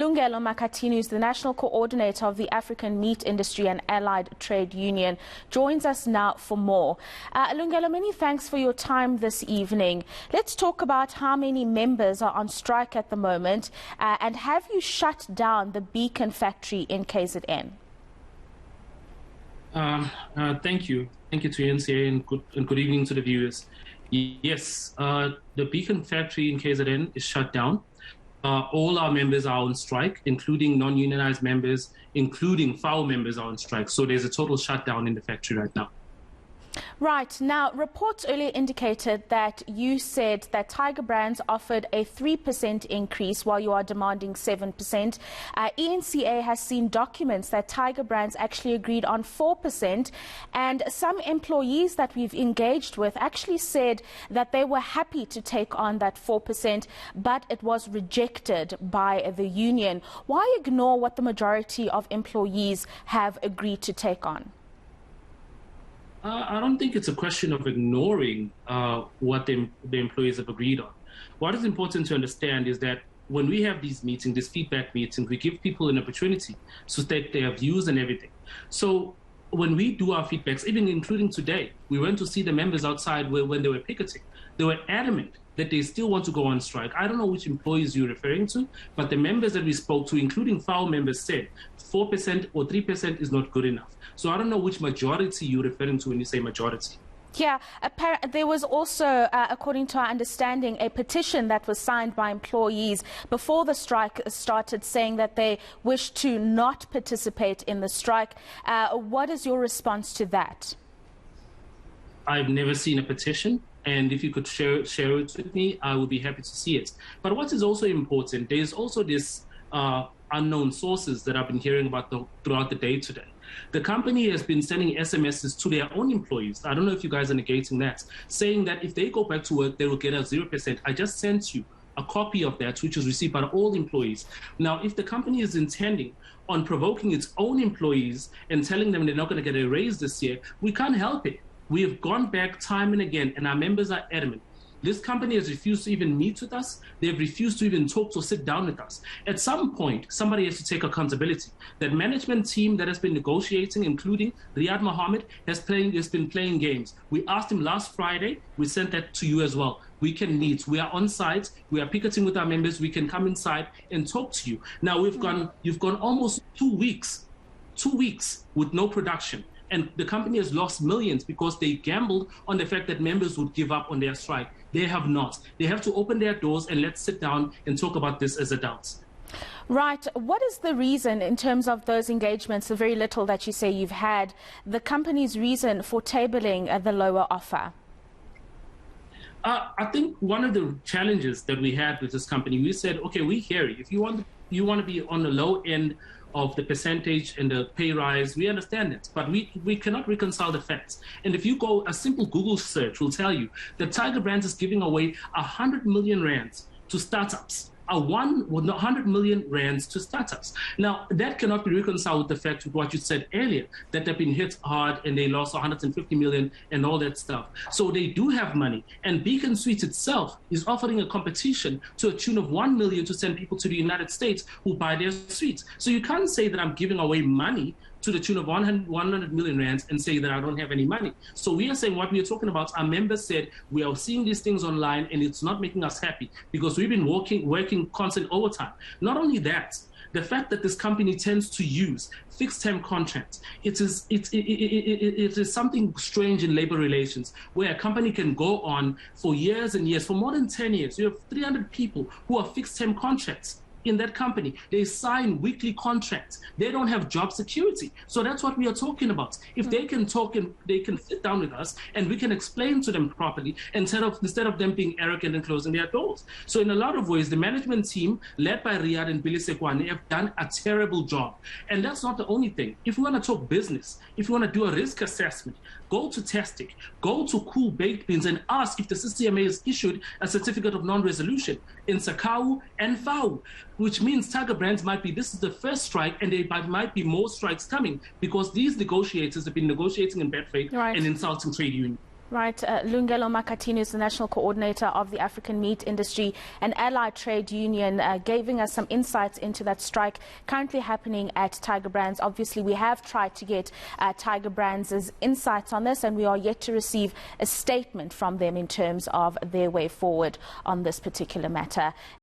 Lungelo Makhathini, who's the National Co-ordinator of the African Meat Industry and Allied Trade Union, joins us now for more. Lungelo, many thanks for your time this evening. Let's talk about how many members are on strike at the moment, and have you shut down the beacon factory in KZN? Thank you. Thank you to eNCA and good evening to the viewers. Yes, the beacon factory in KZN is shut down. All our members are on strike, including non-unionized members, including FAO members are on strike. So there's a total shutdown in the factory right now. Right. Now, reports earlier indicated that you said that Tiger Brands offered a 3% increase while you are demanding 7%. eNCA has seen documents that Tiger Brands actually agreed on 4%, and some employees that we've engaged with actually said that they were happy to take on that 4%, but it was rejected by the union. Why ignore what the majority of employees have agreed to take on? I don't think it's a question of ignoring what the employees have agreed on. What is important to understand is that when we have these meetings, these feedback meetings, we give people an opportunity to state their views and everything. So when we do our feedbacks, even including today, we went to see the members outside when they were picketing. They were adamant that they still want to go on strike. I don't know which employees you're referring to, but the members that we spoke to, including FAO members, said 4% or 3% is not good enough. So I don't know which majority you're referring to when you say majority. Yeah, there was also, according to our understanding, a petition that was signed by employees before the strike started saying that they wish to not participate in the strike. What is your response to that? I've never seen a petition, and if you could share it with me, I would be happy to see it. But what is also important, there's also this unknown sources that I've been hearing about throughout the day today. The company has been sending SMSs to their own employees. I don't know if you guys are negating that, saying that if they go back to work, they will get a 0%. I just sent you a copy of that, which was received by all employees. Now, if the company is intending on provoking its own employees and telling them they're not going to get a raise this year, we can't help it. We have gone back time and again, and our members are adamant. This company has refused to even meet with us. They've refused to even talk or sit down with us. At some point, somebody has to take accountability. That management team that has been negotiating, including Riyad Mohammed, has been playing games. We asked him last Friday. We sent that to you as well. We can meet. We are on site. We are picketing with our members. We can come inside and talk to you. Now, you've gone almost 2 weeks with no production. And the company has lost millions because they gambled on the fact that members would give up on their strike. They have not. They have to open their doors and let's sit down and talk about this as adults. Right. What is the reason, in terms of those engagements, the very little that you say you've had, the company's reason for tabling the lower offer? I think one of the challenges that we had with this company, we said, okay, we hear you. If you want to be on the low end of the percentage and the pay rise, we understand it, but we cannot reconcile the facts. And if you go, a simple Google search will tell you that Tiger Brands is giving away 100 million rands to startups. 100 million rands to startups. Now, that cannot be reconciled with the fact of what you said earlier, that they've been hit hard and they lost 150 million and all that stuff. So they do have money. And Beacon Suites itself is offering a competition to a tune of 1 million to send people to the United States who buy their suites. So you can't say that I'm giving away money to the tune of 100 million rands and say that I don't have any money. So we are saying what we are talking about. Our members said we are seeing these things online and it's not making us happy because we've been working constant overtime. Not only that, the fact that this company tends to use fixed-term contracts, it is something strange in labor relations where a company can go on for years and years, for more than 10 years. You have 300 people who are fixed-term contracts in that company. They sign weekly contracts. They don't have job security. So that's what we are talking about. If they can talk and they can sit down with us and we can explain to them properly instead of them being arrogant and closing their doors. So in a lot of ways, the management team led by Riyad and Billy Sekwane have done a terrible job. And that's not the only thing. If we want to talk business, if you want to do a risk assessment, go to Testic, go to Cool Baked Beans and ask if the CCMA has issued a certificate of non-resolution in Sakau and FAO, which means Tiger Brands this is the first strike and there might be more strikes coming because these negotiators have been negotiating in bad faith and insulting trade unions. Right, Lungelo Makhathini is the national coordinator of the African meat industry and allied trade union, giving us some insights into that strike currently happening at Tiger Brands. Obviously, we have tried to get Tiger Brands' insights on this, and we are yet to receive a statement from them in terms of their way forward on this particular matter.